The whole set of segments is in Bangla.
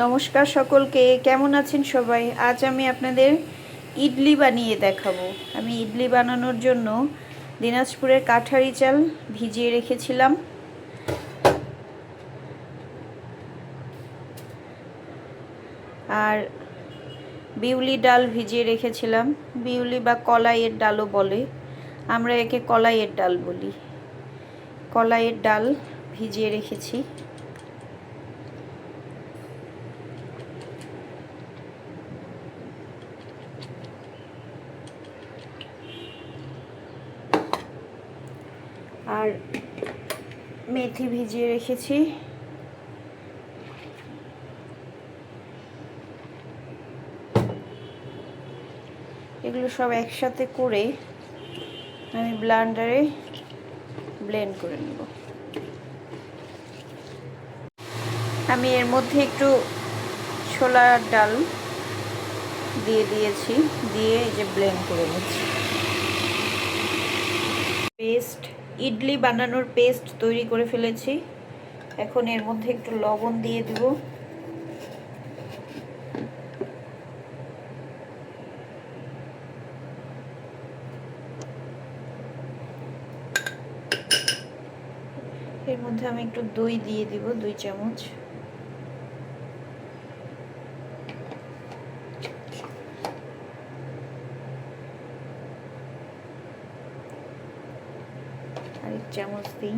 নমস্কার সকলকে, কেমন আছেন সবাই? আজ আমি আপনাদের ইডলি বানিয়ে দেখাবো। আমি ইডলি বানানোর জন্য দিনাজপুরের কাঠারি চাল ভিজিয়ে রেখেছিলাম, আর বিউলি ডাল ভিজিয়ে রেখেছিলাম। বিউলি বা কলাইয়ের ডালও বলে, আমরা একে কলাইয়ের ডাল বলি। কলাইয়ের ডাল ভিজিয়ে রেখেছি। আর মেথি ভিজিয়ে রেখেছি। এগুলো সব একসাথে করে আমি ব্লেন্ডারে ব্লেন্ড করে নেব। আমি এর মধ্যে একটু ছোলার ডাল দিয়ে দিয়েছি, দিয়ে এই যে ব্লেন্ড করে নিচ্ছি। পেস্ট, ইডলি বানানোর পেস্ট তৈরি করে ফেলেছি। এখন এর মধ্যে একটু লবণ দিয়ে দিব। এর মধ্যে আমি একটু দই দিয়ে দিব, 2 চামচ। আর 1 চামচ দিই,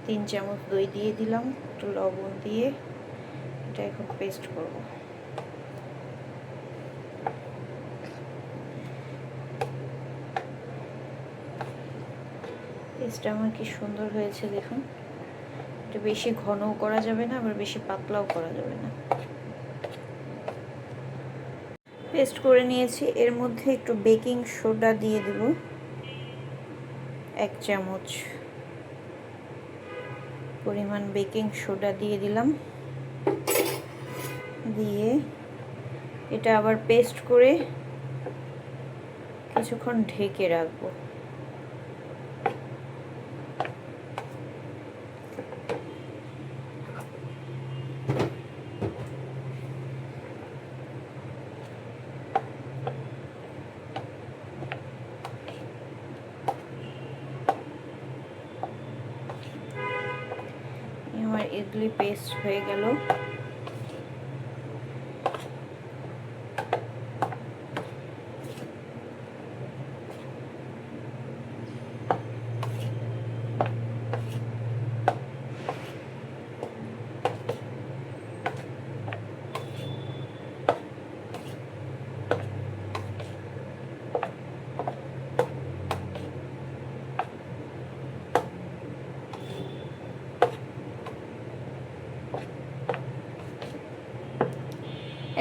3 চামচ দই দিয়ে দিলাম, একটু লবণ দিয়ে এটা এখন পেস্ট করব। পেস্টটা আমার কি সুন্দর হয়েছে দেখুন। এটা বেশি ঘনও করা যাবে না, আবার বেশি পাতলাও করা যাবে না। পেস্ট করে নিয়েছি। এর মধ্যে একটু বেকিং সোডা দিয়ে দেব, 1 চামচ পরিমাণ বেকিং সোডা দিয়ে দিলাম। দিয়ে এটা আবার পেস্ট করে কিছুক্ষণ ঢেকে রাখবো। আমার ইডলি পেস্ট হয়ে গেল।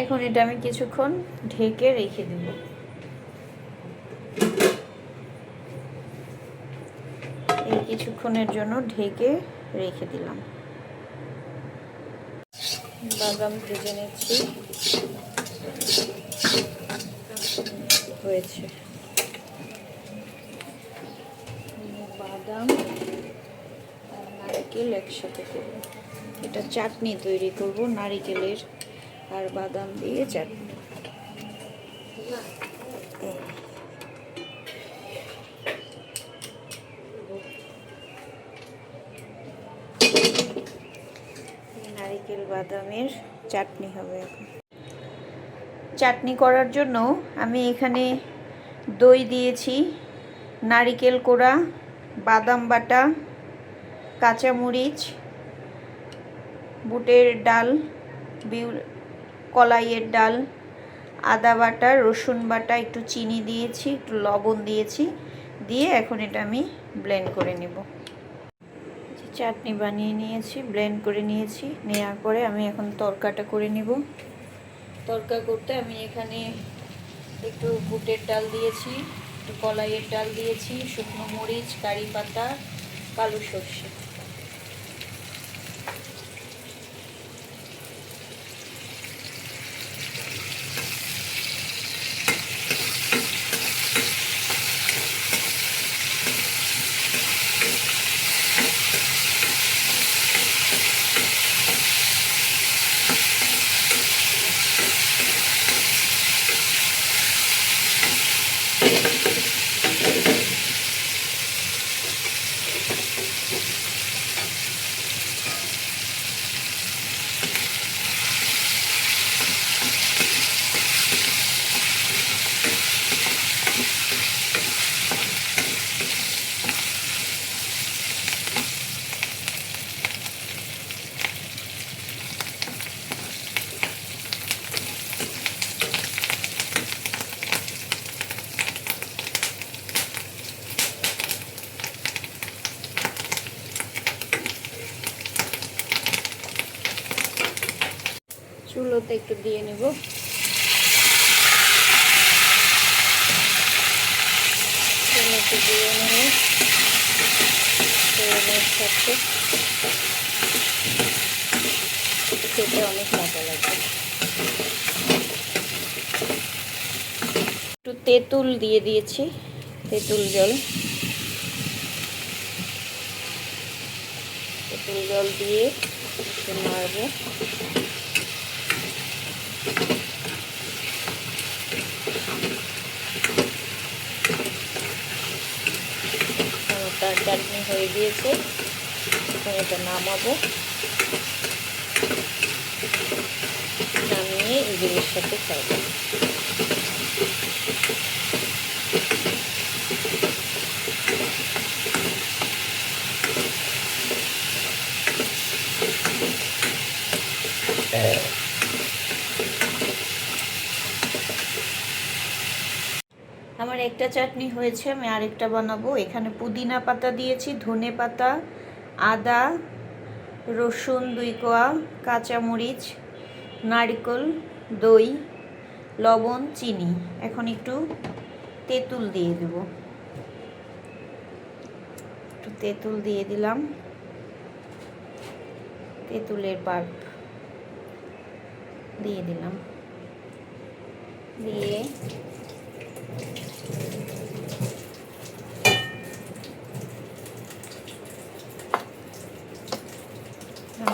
এখন এটা আমি কিছুক্ষণ ঢেকে রেখে দেব। এই কিছুক্ষণের জন্য ঢেকে রেখে দিলাম। বাদাম ভেজে নিচ্ছি, হয়েছে। বাদাম আর নারকেল একসাথে করব, এটা চাটনি তৈরি করব, নারকেলের আর বাদাম দিয়ে চাটনি। নারকেল বাদামের চাটনি হবে এখন। চাটনি করার জন্য আমি এখানে দই দিয়েছি, নারকেল কোড়া, বাদাম বাটা, কাঁচামরিচ, বুটের ডাল, কলাইয়ের ডাল, আদা বাটা, রসুন বাটা, একটু চিনি দিয়েছি, একটু লবণ দিয়েছি, দিয়ে এখন এটা আমি ব্লেন্ড করে নেব। চাটনি বানিয়ে নিয়েছি, ব্লেন্ড করে নিয়েছি। নেওয়ার পরে আমি এখন তরকাটা করে নেব। তরকা করতে আমি এখানে একটু বুটের ডাল দিয়েছি, একটু কলাইয়ের ডাল দিয়েছি, শুকনো মরিচ, কারি পাতা, কালো সর্ষে। চুলোতে একটু দিয়ে নেব। চুলোতে দিয়ে নেব তেলের সাথে, খেতে অনেক মজা লাগবে। একটু তেঁতুল দিয়ে দিয়েছি, তেঁতুল জল। তেঁতুল জল দিয়ে একটু নাড়বো। তার চাটনি হয়ে গিয়েছে, এখন এটা নামাবো। নামিয়ে ইলিশের সাথে খাবো। আমার একটা চাটনি হয়েছে, আমি আরেকটা বানাবো। এখানে পুদিনা পাতা দিয়েছি, ধনে পাতা, আদা, রসুন 2 কোয়া, কাঁচামরিচ, নারকেল, দই, লবণ, চিনি। এখন একটু তেঁতুল দিয়ে দেব। একটু তেঁতুল দিয়ে দিলাম, তেঁতুলের পাল্প দিয়ে দিলাম। দিয়ে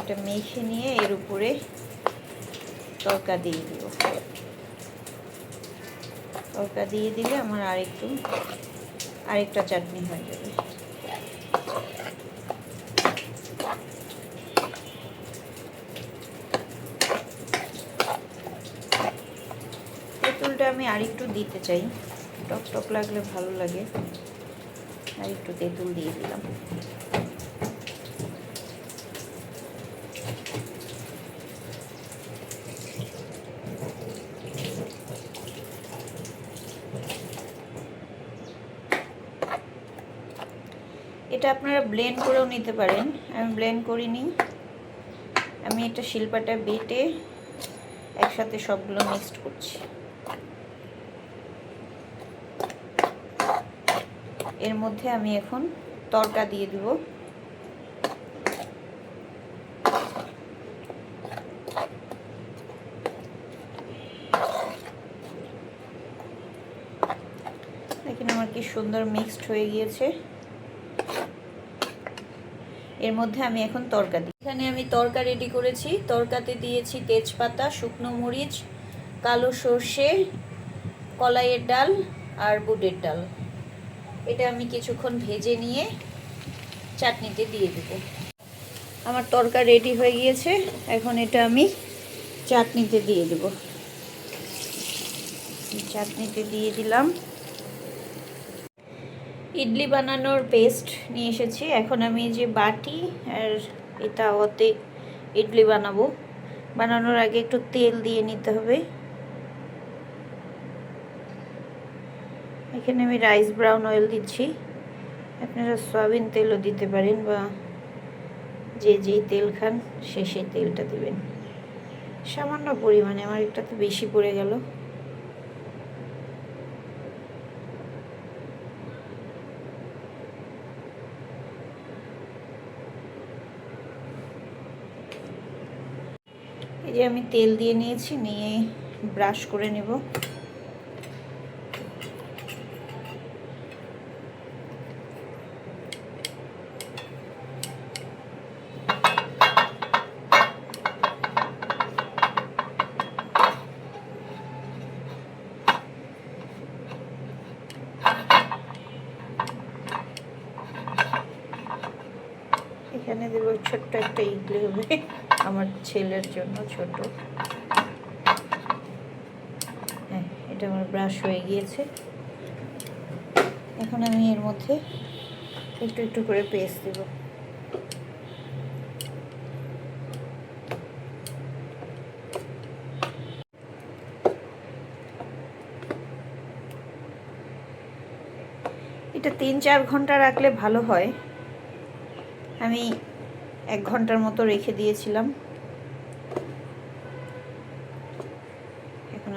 এটা মেখে নিয়ে এর উপরে তড়কা দিয়ে দিব। তড়কা দিয়ে দিলে আমার আরেকটা চাটনি হয়ে যাবে। তেঁতুলটা আমি আরেকটু দিতে চাই, টক টক লাগলে ভালো লাগে, আরেকটু তেঁতুল দিয়ে দিলাম। এটা আপনারা ব্লেন্ড করেও নিতে পারেন, আমি ব্লেন্ড করিনি। আমি এটা শিলপাটা বেটে একসাথে সবগুলো মিক্সড করছি। এর মধ্যে আমি এখন তড়কা দিয়ে দিব। দেখেন আমার কি সুন্দর মিক্সড হয়ে গিয়েছে। এর মধ্যে আমি এখন তড়কা দিই। এখানে আমি তড়কা রেডি করেছি। তড়কাতে দিয়েছি তেজপাতা, শুকনো মরিচ, কালো সর্ষে, কলাইয়ের ডাল আর বুটের ডাল। এটা আমি কিছুক্ষণ ভেজে নিয়ে চাটনিতে দিয়ে দেব। আমার তড়কা রেডি হয়ে গিয়েছে, এখন এটা আমি চাটনিতে দিয়ে দেব। চাটনিতে দিয়ে দিলাম। ইডলি বানানোর পেস্ট নিয়ে এসেছি। এখন আমি যে বাটি আর এটা ওতে ইডলি বানাবো। বানানোর আগে একটু তেল দিয়ে নিতে হবে। এখানে আমি রাইস ব্রাউন অয়েল দিচ্ছি, আপনারা সয়াবিন তেলও দিতে পারেন, বা যে যেই তেল খান সেই তেলটা দিবেন সামান্য পরিমাণে। আমার একটা তো বেশি পড়ে গেল। এই যে আমি তেল দিয়ে নিয়েছি, নিয়ে ব্রাশ করে নেব। এখানে দেবো ছোট্ট একটা ইডলি হবে আমার ছেলের জন্য, ছোট। হ্যাঁ, এটা আমার ব্রাশ হয়ে গিয়েছে। এখন আমি এর মধ্যে একটু একটু করে পেস্ট দেব। এটা 3-4 ঘন্টা রাখলে ভালো হয়। আমি 1 ঘন্টার মতো রেখে দিয়েছিলাম।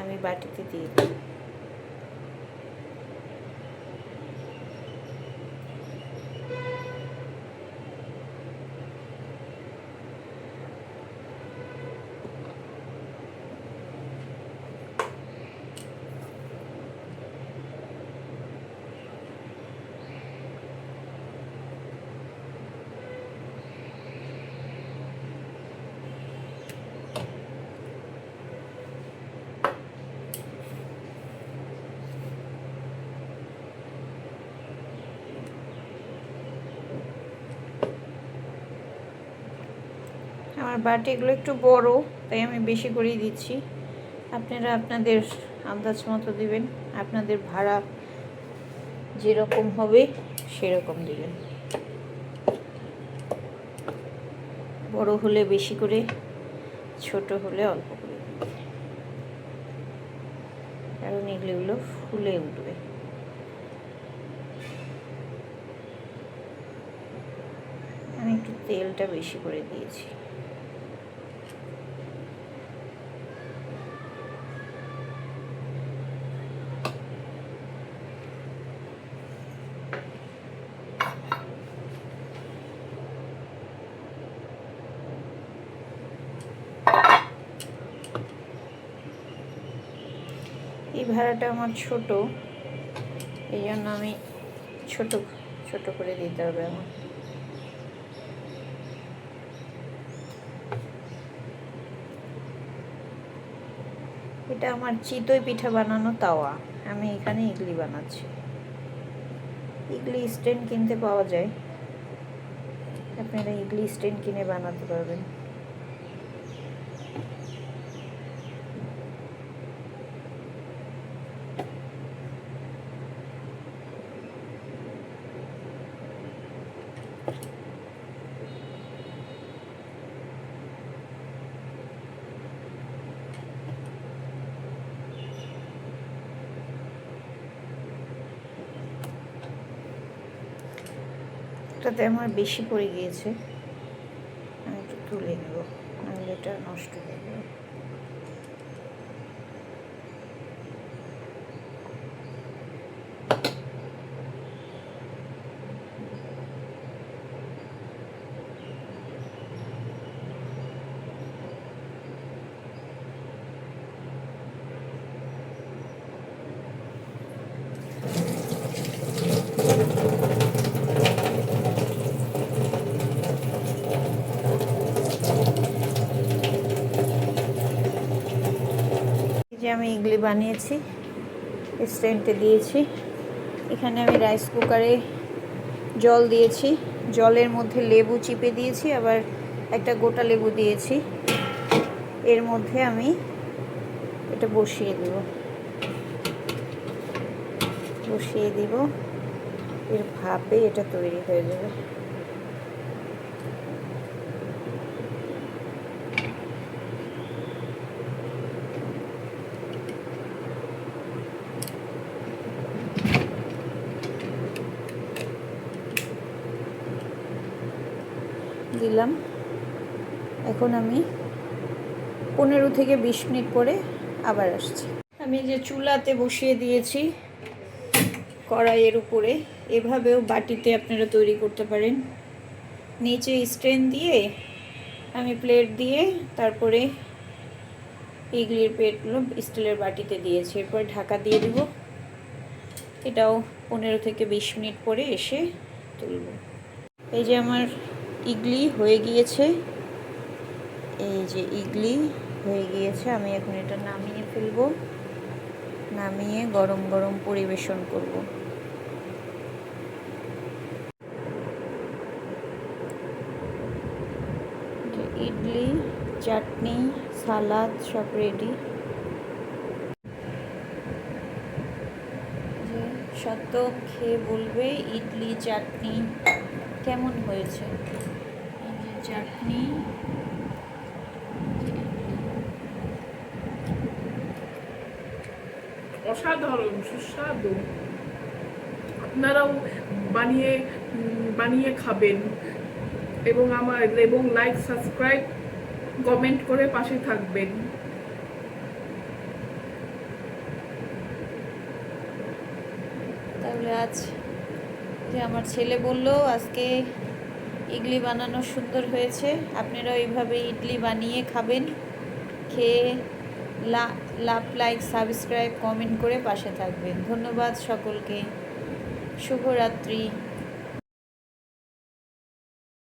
আমি বাটিতে দিয়ে দিই। আমার বাটিগুলো একটু বড়, তাই আমি বেশি করেই দিচ্ছি। আপনারা আপনাদের আন্দাজ মতো দিবেন, আপনাদের ভাড়া যেরকম হবে সেরকম দিবেন। বড় হলে বেশি করে, ছোট হলে অল্প করে দিবেন, কারণ এগুলো ফুলে উঠবে। আমি একটু তেলটা বেশি করে দিয়েছি। এই ভাড়াটা আমার ছোট, এই জন্য আমি ছোট ছোট করে দিতে হবে আমার। এটা আমার চিতই পিঠা বানানো তাওয়া, আমি এখানে ইডলি বানাচ্ছি। ইডলি স্ট্যান্ড কিনতে পাওয়া যায়, আপনারা ইডলি স্ট্যান্ড কিনে বানাতে পারবেন। এটাতে আমার বেশি পড়ে গিয়েছে, আমি একটু তুলে নেব, নাহলে এটা নষ্ট হয়ে যাবে। যে আমি ইডলি বানিয়েছি, স্ট্যান্ডে দিয়েছি। এখানে আমি রাইস কুকারে জল দিয়েছি, জলের মধ্যে লেবু চিপে দিয়েছি, আবার একটা গোটা লেবু দিয়েছি। এর মধ্যে আমি এটা বসিয়ে দিব, এর ভাপে এটা তৈরি হয়ে যাবে। দিলাম। এখন আমি 15 থেকে 20 মিনিট পরে আবার আসছি। আমি যে চুলাতে বসিয়ে দিয়েছি কড়াইয়ের উপরে, এভাবেও বাটিতে আপনারা তৈরি করতে পারেন। নিচে স্ট্যান্ড দিয়ে আমি প্লেট দিয়ে তারপরে ইডলির প্লেটগুলো স্টিলের বাটিতে দিয়েছি, এরপর ঢাকা দিয়ে দিব। এটাও 15 থেকে 20 মিনিট পরে এসে তুলব। এই যে আমার ইডলি হয়ে গিয়েছে, এই যে ইডলি হয়ে গিয়েছে। আমি এখন এটা নামিয়ে ফেলবো, নামিয়ে গরম গরম পরিবেশন করব। ইডলি, চাটনি, সালাদ সব রেডি। যে সত্য খেয়ে বলবে ইডলি চাটনি কেমন হয়েছে। এই যে চাটনি, অসাধারণ সুস্বাদু। আপনারাও বানিয়ে খাবেন এবং লাইক, সাবস্ক্রাইব, কমেন্ট করে পাশে থাকবেন। তাহলে আজ যে আমার ছেলে বলল আজকে ইডলি বানানো সুন্দর হয়েছে, আপনারাও এইভাবে ইডলি বানিয়ে খাবেন। খেয়ে লাভ, লাইক, সাবস্ক্রাইব, কমেন্ট করে পাশে থাকবেন। ধন্যবাদ সকলকে। শুভরাত্রি।